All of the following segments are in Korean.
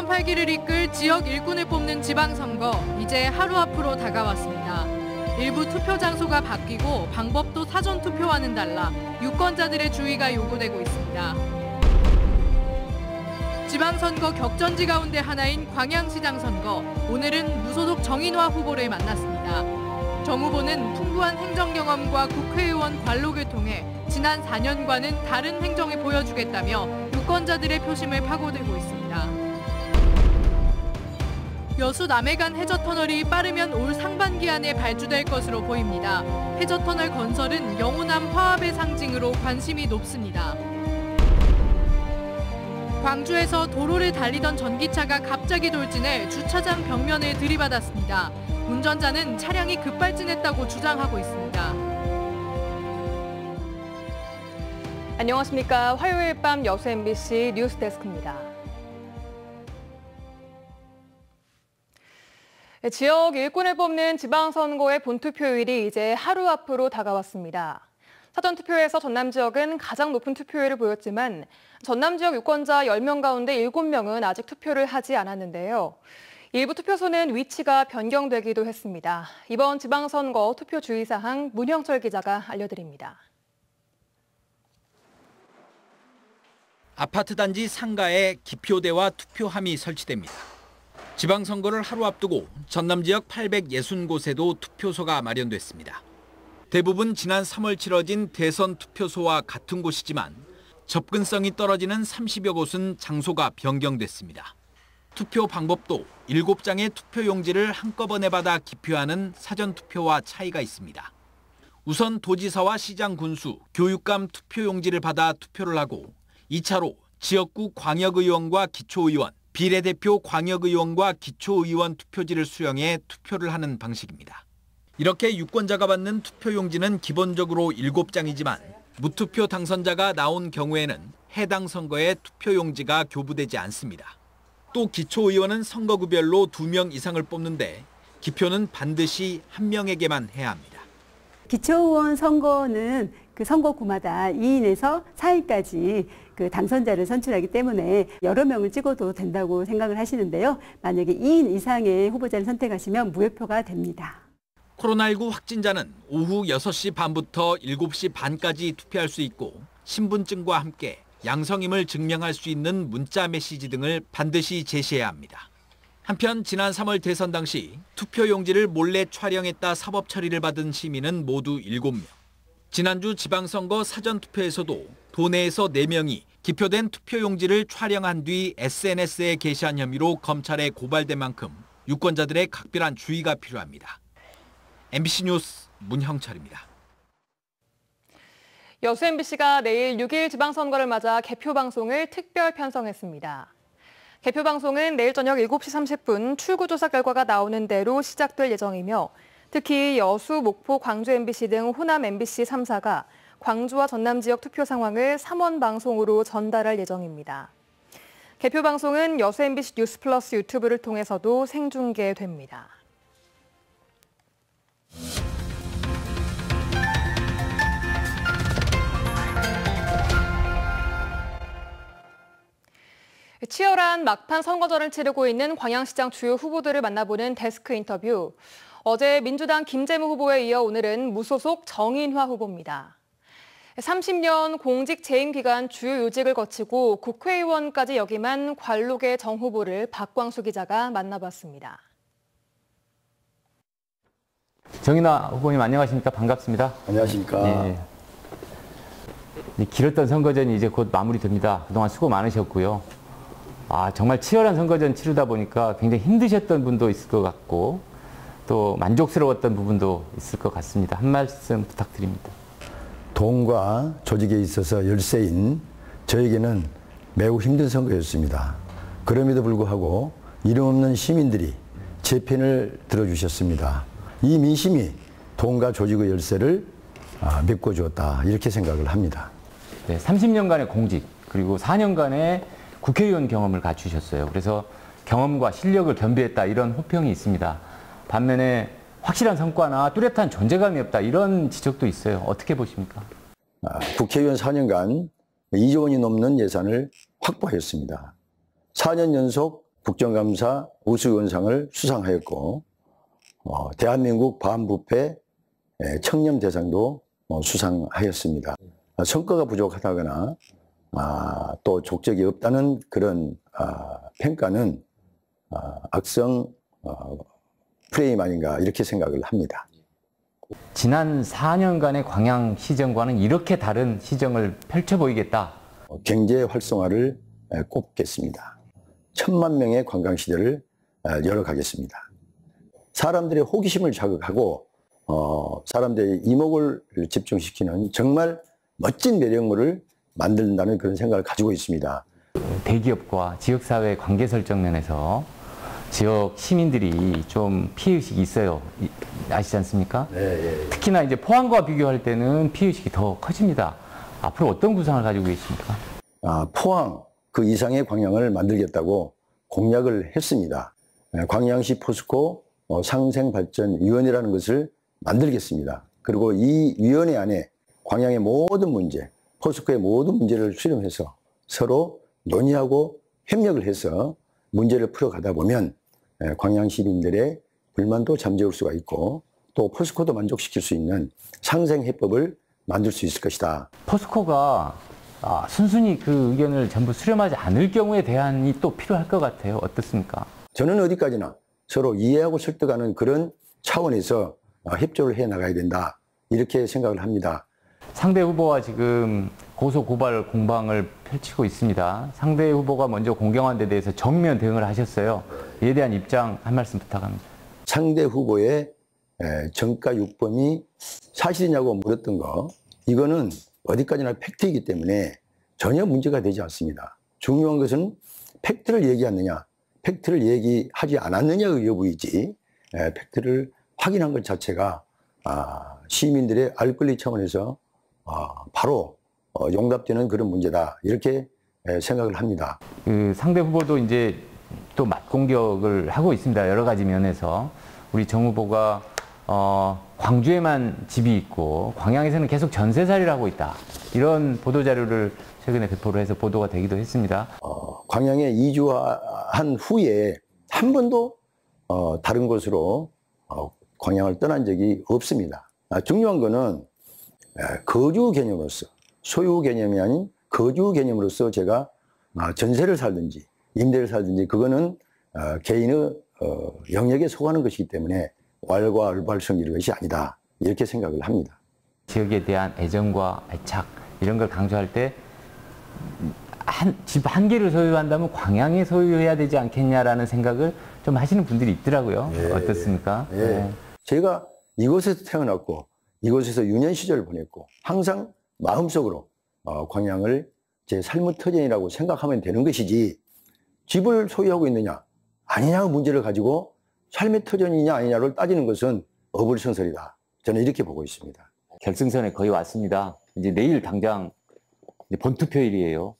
정권 활기를 이끌 지역 일꾼을 뽑는 지방선거, 이제 하루 앞으로 다가왔습니다. 일부 투표 장소가 바뀌고 방법도 사전투표와는 달라 유권자들의 주의가 요구되고 있습니다. 지방선거 격전지 가운데 하나인 광양시장 선거, 오늘은 무소속 정인화 후보를 만났습니다. 정 후보는 풍부한 행정 경험과 국회의원 관록을 통해 지난 4년과는 다른 행정을 보여주겠다며 유권자들의 표심을 파고들고 있습니다. 여수 남해간 해저터널이 빠르면 올 상반기 안에 발주될 것으로 보입니다. 해저터널 건설은 영호남 화합의 상징으로 관심이 높습니다. 광주에서 도로를 달리던 전기차가 갑자기 돌진해 주차장 벽면을 들이받았습니다. 운전자는 차량이 급발진했다고 주장하고 있습니다. 안녕하십니까. 화요일 밤 여수 MBC 뉴스데스크입니다. 지역 일꾼을 뽑는 지방선거의 본투표율이 이제 하루 앞으로 다가왔습니다. 사전투표에서 전남 지역은 가장 높은 투표율을 보였지만 전남 지역 유권자 10명 가운데 7명은 아직 투표를 하지 않았는데요. 일부 투표소는 위치가 변경되기도 했습니다. 이번 지방선거 투표 주의사항 문형철 기자가 알려드립니다. 아파트 단지 상가에 기표대와 투표함이 설치됩니다. 지방선거를 하루 앞두고 전남 지역 860곳에도 투표소가 마련됐습니다. 대부분 지난 3월 치러진 대선 투표소와 같은 곳이지만 접근성이 떨어지는 30여 곳은 장소가 변경됐습니다. 투표 방법도 7장의 투표용지를 한꺼번에 받아 기표하는 사전투표와 차이가 있습니다. 우선 도지사와 시장 군수, 교육감 투표용지를 받아 투표를 하고 2차로 지역구 광역의원과 기초의원, 비례대표 광역의원과 기초의원 투표지를 수령해 투표를 하는 방식입니다. 이렇게 유권자가 받는 투표용지는 기본적으로 7장이지만 무투표 당선자가 나온 경우에는 해당 선거에 투표용지가 교부되지 않습니다. 또 기초의원은 선거구별로 2명 이상을 뽑는데 기표는 반드시 1명에게만 해야 합니다. 기초의원 선거는 그 선거구마다 2인에서 4인까지 그 당선자를 선출하기 때문에 여러 명을 찍어도 된다고 생각을 하시는데요. 만약에 2인 이상의 후보자를 선택하시면 무효표가 됩니다. 코로나19 확진자는 오후 6시 반부터 7시 반까지 투표할 수 있고 신분증과 함께 양성임을 증명할 수 있는 문자 메시지 등을 반드시 제시해야 합니다. 한편 지난 3월 대선 당시 투표용지를 몰래 촬영했다 사법 처리를 받은 시민은 모두 7명. 지난주 지방선거 사전투표에서도 도내에서 4명이 기표된 투표용지를 촬영한 뒤 SNS에 게시한 혐의로 검찰에 고발된 만큼 유권자들의 각별한 주의가 필요합니다. MBC 뉴스 문형철입니다. 여수 MBC가 내일 6일 지방선거를 맞아 개표방송을 특별 편성했습니다. 개표방송은 내일 저녁 7시 30분 출구조사 결과가 나오는 대로 시작될 예정이며 특히 여수, 목포, 광주 MBC 등 호남 MBC 3사가 광주와 전남 지역 투표 상황을 3원 방송으로 전달할 예정입니다. 개표방송은 여수 MBC 뉴스플러스 유튜브를 통해서도 생중계됩니다. 치열한 막판 선거전을 치르고 있는 광양시장 주요 후보들을 만나보는 데스크 인터뷰. 어제 민주당 김재무 후보에 이어 오늘은 무소속 정인화 후보입니다. 30년 공직 재임 기간 주요 요직을 거치고 국회의원까지 역임한 관록의 정 후보를 박광수 기자가 만나봤습니다. 정인화 후보님 안녕하십니까? 반갑습니다. 안녕하십니까? 네. 길었던 선거전이 이제 곧 마무리됩니다. 그동안 수고 많으셨고요. 정말 치열한 선거전 치르다 보니까 굉장히 힘드셨던 분도 있을 것 같고 또 만족스러웠던 부분도 있을 것 같습니다. 한 말씀 부탁드립니다. 당과 조직에 있어서 열세인 저에게는 매우 힘든 선거였습니다. 그럼에도 불구하고 이름 없는 시민들이 제 편을 들어주셨습니다. 이 민심이 당과 조직의 열세를 메꿔주었다 이렇게 생각을 합니다. 네, 30년간의 공직 그리고 4년간의 국회의원 경험을 갖추셨어요. 그래서 경험과 실력을 겸비했다 이런 호평이 있습니다. 반면에 확실한 성과나 뚜렷한 존재감이 없다 이런 지적도 있어요. 어떻게 보십니까? 국회의원 4년간 2조 원이 넘는 예산을 확보하였습니다. 4년 연속 국정감사 우수위원상을 수상하였고 대한민국 반부패 청렴대상도 수상하였습니다. 성과가 부족하다거나 또 족적이 없다는 그런 평가는 악성 프레임 아닌가 이렇게 생각을 합니다. 지난 4년간의 광양시정과는 이렇게 다른 시정을 펼쳐 보이겠다. 경제 활성화를 꼽겠습니다. 1000만 명의 관광시대를 열어가겠습니다. 사람들의 호기심을 자극하고 사람들의 이목을 집중시키는 정말 멋진 매력물을 만든다는 그런 생각을 가지고 있습니다. 대기업과 지역사회 관계 설정 면에서 지역 시민들이 좀 피해의식이 있어요. 아시지 않습니까? 네. 특히나 이제 포항과 비교할 때는 피해의식이 더 커집니다. 앞으로 어떤 구상을 가지고 계십니까? 포항 그 이상의 광양을 만들겠다고 공약을 했습니다. 광양시 포스코 상생발전위원회라는 것을 만들겠습니다. 그리고 이 위원회 안에 광양의 모든 문제, 포스코의 모든 문제를 수렴해서 서로 논의하고 협력을 해서 문제를 풀어가다 보면 광양 시민들의 불만도 잠재울 수가 있고 또 포스코도 만족시킬 수 있는 상생해법을 만들 수 있을 것이다. 포스코가 순순히 그 의견을 전부 수렴하지 않을 경우에 대안이 또 필요할 것 같아요. 어떻습니까? 저는 어디까지나 서로 이해하고 설득하는 그런 차원에서 협조를 해 나가야 된다. 이렇게 생각을 합니다. 상대 후보와 지금 고소고발 공방을 펼치고 있습니다. 상대 후보가 먼저 공경한 데 대해서 정면 대응을 하셨어요. 이에 대한 입장 한 말씀 부탁합니다. 상대 후보의 정가 유범이 사실이냐고 물었던 거, 이거는 어디까지나 팩트이기 때문에 전혀 문제가 되지 않습니다. 중요한 것은 팩트를 얘기하느냐, 팩트를 얘기하지 않았느냐의 여부이지, 팩트를 확인한 것 자체가 시민들의 알 권리 차원에서 바로 용납되는 그런 문제다, 이렇게 생각을 합니다. 그 상대 후보도 이제 또 맞공격을 하고 있습니다. 여러 가지 면에서. 우리 정 후보가 광주에만 집이 있고 광양에서는 계속 전세살이를 하고 있다. 이런 보도자료를 최근에 배포를 해서 보도가 되기도 했습니다. 광양에 이주한 후에 한 번도 다른 곳으로 광양을 떠난 적이 없습니다. 중요한 거는 거주 개념으로서, 소유 개념이 아닌 거주 개념으로서 제가 전세를 살든지 임대를 살든지 그거는 개인의 영역에 속하는 것이기 때문에 왈가왈부할 것이 아니다, 이렇게 생각을 합니다. 지역에 대한 애정과 애착 이런 걸 강조할 때 집 한 개를 소유한다면 광양에 소유해야 되지 않겠냐라는 생각을 좀 하시는 분들이 있더라고요. 어떻습니까? 네. 제가 이곳에서 태어났고 이곳에서 유년 시절을 보냈고 항상 마음속으로 광양을 제 삶의 터전이라고 생각하면 되는 것이지, 집을 소유하고 있느냐 아니냐의 문제를 가지고 삶의 터전이냐 아니냐를 따지는 것은 어불성설이다. 저는 이렇게 보고 있습니다. 결승선에 거의 왔습니다. 이제 내일 당장 이제 본투표일이에요.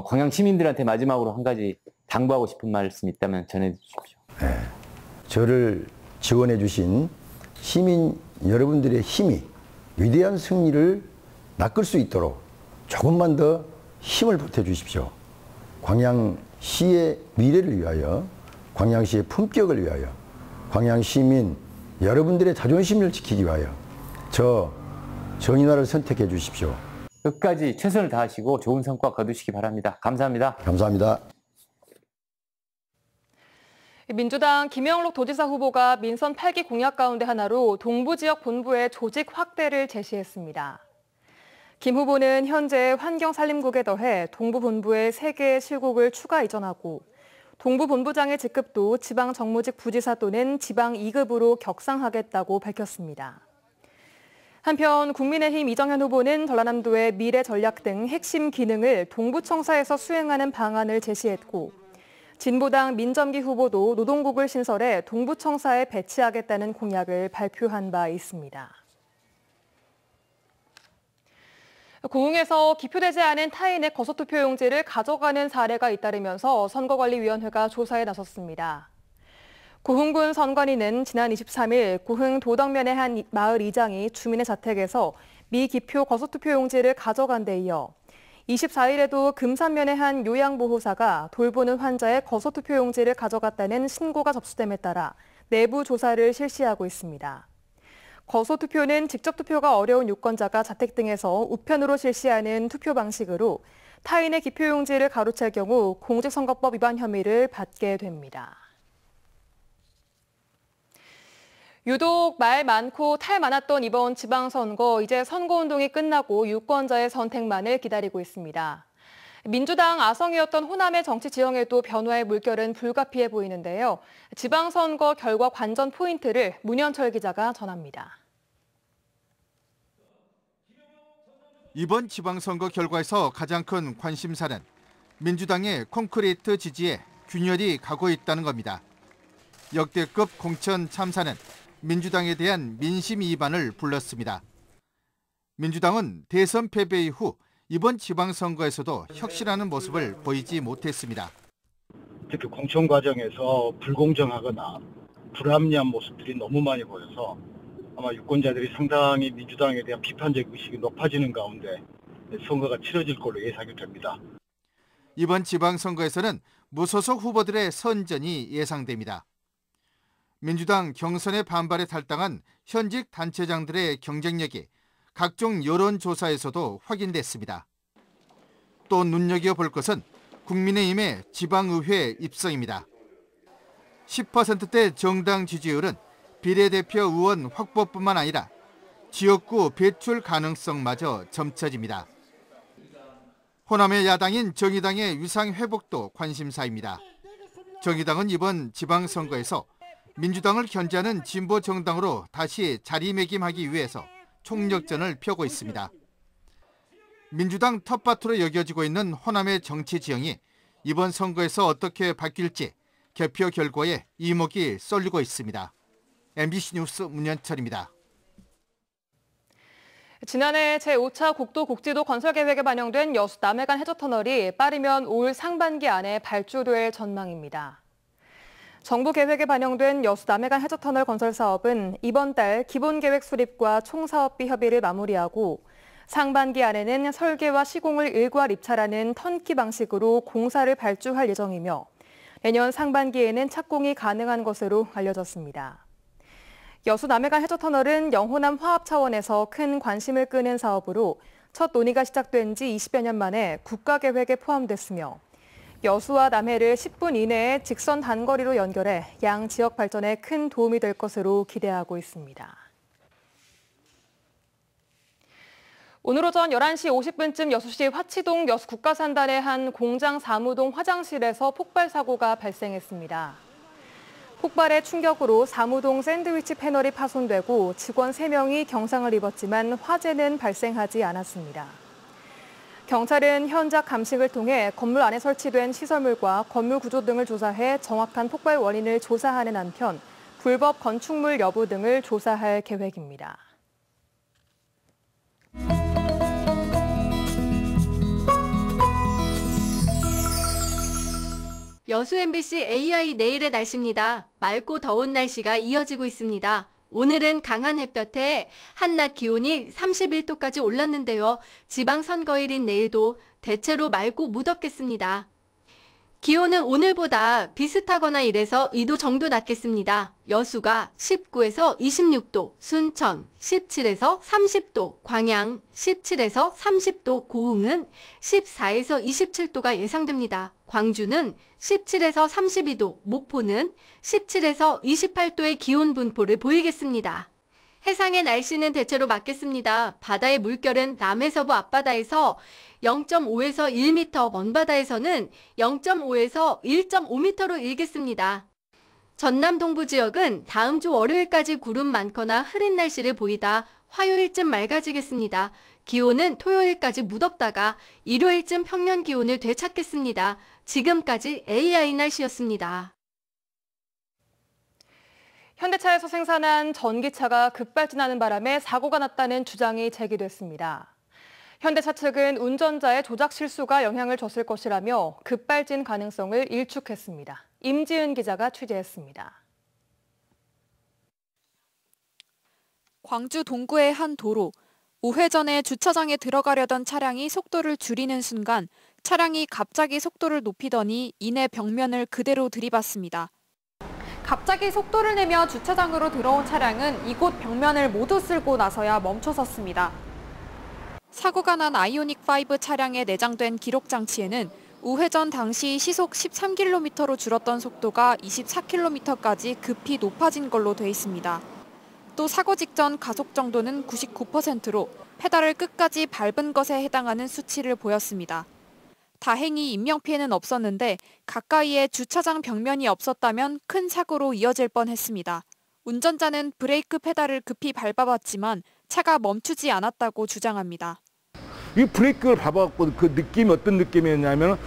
광양 시민들한테 마지막으로 한 가지 당부하고 싶은 말씀 있다면 전해 주십시오. 네. 저를 지원해 주신 시민 여러분들의 힘이 위대한 승리를 낚을 수 있도록 조금만 더 힘을 보태 주십시오. 광양시의 미래를 위하여, 광양시의 품격을 위하여, 광양 시민 여러분들의 자존심을 지키기 위하여 저 정인화를 선택해 주십시오. 끝까지 최선을 다하시고 좋은 성과 거두시기 바랍니다. 감사합니다. 감사합니다. 민주당 김영록 도지사 후보가 민선 8기 공약 가운데 하나로 동부지역 본부의 조직 확대를 제시했습니다. 김 후보는 현재 환경산림국에 더해 동부본부에 3개의 실국을 추가 이전하고 동부본부장의 직급도 지방정무직 부지사 또는 지방 2급으로 격상하겠다고 밝혔습니다. 한편 국민의힘 이정현 후보는 전라남도의 미래 전략 등 핵심 기능을 동부청사에서 수행하는 방안을 제시했고, 진보당 민점기 후보도 노동국을 신설해 동부청사에 배치하겠다는 공약을 발표한 바 있습니다. 고흥에서 기표되지 않은 타인의 거소투표용지를 가져가는 사례가 잇따르면서 선거관리위원회가 조사에 나섰습니다. 고흥군 선관위는 지난 23일 고흥 도덕면의 한 마을 이장이 주민의 자택에서 미기표 거소투표용지를 가져간 데 이어 24일에도 금산면의 한 요양보호사가 돌보는 환자의 거소투표용지를 가져갔다는 신고가 접수됨에 따라 내부 조사를 실시하고 있습니다. 거소투표는 직접 투표가 어려운 유권자가 자택 등에서 우편으로 실시하는 투표 방식으로 타인의 기표용지를 가로챌 경우 공직선거법 위반 혐의를 받게 됩니다. 유독 말 많고 탈 많았던 이번 지방선거, 이제 선거운동이 끝나고 유권자의 선택만을 기다리고 있습니다. 민주당 아성이었던 호남의 정치 지형에도 변화의 물결은 불가피해 보이는데요. 지방선거 결과 관전 포인트를 문현철 기자가 전합니다. 이번 지방선거 결과에서 가장 큰 관심사는 민주당의 콘크리트 지지에 균열이 가고 있다는 겁니다. 역대급 공천 참사는 민주당에 대한 민심 이반을 불렀습니다. 민주당은 대선 패배 이후 이번 지방선거에서도 혁신하는 모습을 보이지 못했습니다. 특히 공천 과정에서 불공정하거나 불합리한 모습들이 너무 많이 보여서 아마 유권자들이 상당히 민주당에 대한 비판적 의식이 높아지는 가운데 선거가 치러질 걸로 예상이 됩니다. 이번 지방선거에서는 무소속 후보들의 선전이 예상됩니다. 민주당 경선의 반발에 탈당한 현직 단체장들의 경쟁력이 각종 여론조사에서도 확인됐습니다. 또 눈여겨볼 것은 국민의힘의 지방의회 입성입니다. 10%대 정당 지지율은 비례대표 의원 확보뿐만 아니라 지역구 배출 가능성마저 점쳐집니다. 호남의 야당인 정의당의 위상 회복도 관심사입니다. 정의당은 이번 지방선거에서 민주당을 견제하는 진보 정당으로 다시 자리매김하기 위해서 총력전을 펴고 있습니다. 민주당 텃밭으로 여겨지고 있는 호남의 정치 지형이 이번 선거에서 어떻게 바뀔지 개표 결과에 이목이 쏠리고 있습니다. MBC 뉴스 문현철입니다. 지난해 제5차 국도곡지도 건설 계획에 반영된 여수 남해간 해저터널이 빠르면 올 상반기 안에 발주될 전망입니다. 정부 계획에 반영된 여수 남해간 해저터널 건설 사업은 이번 달 기본계획 수립과 총사업비 협의를 마무리하고 상반기 안에는 설계와 시공을 일괄 입찰하는 턴키 방식으로 공사를 발주할 예정이며 내년 상반기에는 착공이 가능한 것으로 알려졌습니다. 여수 남해간 해저터널은 영호남 화합 차원에서 큰 관심을 끄는 사업으로 첫 논의가 시작된 지 20여 년 만에 국가계획에 포함됐으며 여수와 남해를 10분 이내에 직선 단거리로 연결해 양 지역 발전에 큰 도움이 될 것으로 기대하고 있습니다. 오늘 오전 11시 50분쯤 여수시 화치동 여수국가산단의 한 공장 사무동 화장실에서 폭발 사고가 발생했습니다. 폭발의 충격으로 사무동 샌드위치 패널이 파손되고 직원 3명이 경상을 입었지만 화재는 발생하지 않았습니다. 경찰은 현장 감식을 통해 건물 안에 설치된 시설물과 건물 구조 등을 조사해 정확한 폭발 원인을 조사하는 한편 불법 건축물 여부 등을 조사할 계획입니다. 여수 MBC AI 내일의 날씨입니다. 맑고 더운 날씨가 이어지고 있습니다. 오늘은 강한 햇볕에 한낮 기온이 31도까지 올랐는데요. 지방선거일인 내일도 대체로 맑고 무덥겠습니다. 기온은 오늘보다 비슷하거나 이래서 2도 정도 낮겠습니다. 여수가 19에서 26도, 순천 17에서 30도, 광양 17에서 30도, 고흥은 14에서 27도가 예상됩니다. 광주는 17에서 32도, 목포는 17에서 28도의 기온 분포를 보이겠습니다. 해상의 날씨는 대체로 맑겠습니다. 바다의 물결은 남해서부 앞바다에서 0.5에서 1m, 먼바다에서는 0.5에서 1.5m로 일겠습니다. 전남 동부 지역은 다음 주 월요일까지 구름 많거나 흐린 날씨를 보이다 화요일쯤 맑아지겠습니다. 기온은 토요일까지 무덥다가 일요일쯤 평년 기온을 되찾겠습니다. 지금까지 AI 날씨였습니다. 현대차에서 생산한 전기차가 급발진하는 바람에 사고가 났다는 주장이 제기됐습니다. 현대차 측은 운전자의 조작 실수가 영향을 줬을 것이라며 급발진 가능성을 일축했습니다. 임지은 기자가 취재했습니다. 광주 동구의 한 도로. 우회전에 주차장에 들어가려던 차량이 속도를 줄이는 순간 차량이 갑자기 속도를 높이더니 이내 벽면을 그대로 들이받습니다. 갑자기 속도를 내며 주차장으로 들어온 차량은 이곳 벽면을 모두 쓸고 나서야 멈춰섰습니다. 사고가 난 아이오닉5 차량에 내장된 기록 장치에는 우회전 당시 시속 13km로 줄었던 속도가 24km까지 급히 높아진 걸로 돼 있습니다. 또 사고 직전 가속 정도는 99%로 페달을 끝까지 밟은 것에 해당하는 수치를 보였습니다. 다행히 인명피해는 없었는데 가까이에 주차장 벽면이 없었다면 큰 사고로 이어질 뻔했습니다. 운전자는 브레이크 페달을 급히 밟아봤지만 차가 멈추지 않았다고 주장합니다. 이 브레이크를 밟아갖고 그 느낌이 어떤 느낌이었냐면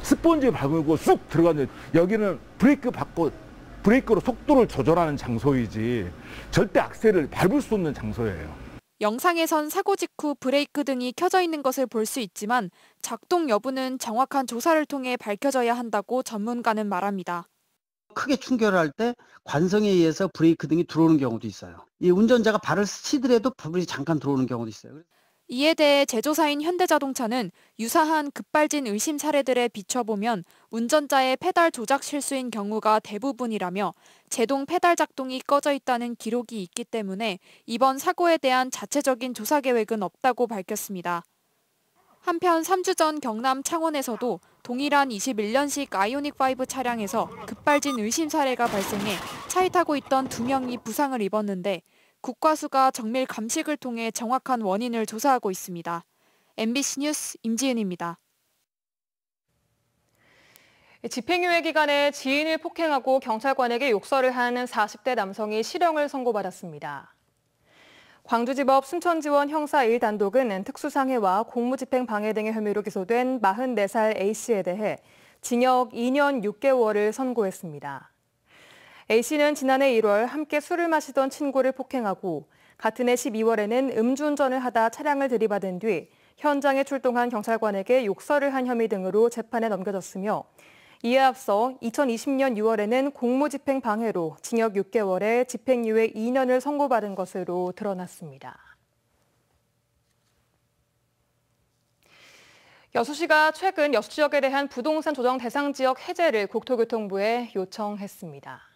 스펀지 밟고 쑥 들어가는, 여기는 브레이크 밟고 브레이크로 속도를 조절하는 장소이지 절대 악셀을 밟을 수 없는 장소예요. 영상에선 사고 직후 브레이크 등이 켜져 있는 것을 볼 수 있지만 작동 여부는 정확한 조사를 통해 밝혀져야 한다고 전문가는 말합니다. 크게 충격할 때 관성에 의해서 브레이크 등이 들어오는 경우도 있어요. 이 운전자가 발을 스치더라도 불이 잠깐 들어오는 경우도 있어요. 이에 대해 제조사인 현대자동차는 유사한 급발진 의심 사례들에 비춰보면 운전자의 페달 조작 실수인 경우가 대부분이라며 제동 페달 작동이 꺼져 있다는 기록이 있기 때문에 이번 사고에 대한 자체적인 조사 계획은 없다고 밝혔습니다. 한편 3주 전 경남 창원에서도 동일한 21년식 아이오닉5 차량에서 급발진 의심 사례가 발생해 차에 타고 있던 2명이 부상을 입었는데 국과수가 정밀 감식을 통해 정확한 원인을 조사하고 있습니다. MBC 뉴스 임지은입니다. 집행유예 기간에 지인을 폭행하고 경찰관에게 욕설을 하는 40대 남성이 실형을 선고받았습니다. 광주지법 순천지원 형사 1단독은 특수상해와 공무집행 방해 등의 혐의로 기소된 44살 A씨에 대해 징역 2년 6개월을 선고했습니다. A씨는 지난해 1월 함께 술을 마시던 친구를 폭행하고 같은 해 12월에는 음주운전을 하다 차량을 들이받은 뒤 현장에 출동한 경찰관에게 욕설을 한 혐의 등으로 재판에 넘겨졌으며 이에 앞서 2020년 6월에는 공무집행 방해로 징역 6개월에 집행유예 2년을 선고받은 것으로 드러났습니다. 여수시가 최근 여수 지역에 대한 부동산 조정 대상 지역 해제를 국토교통부에 요청했습니다.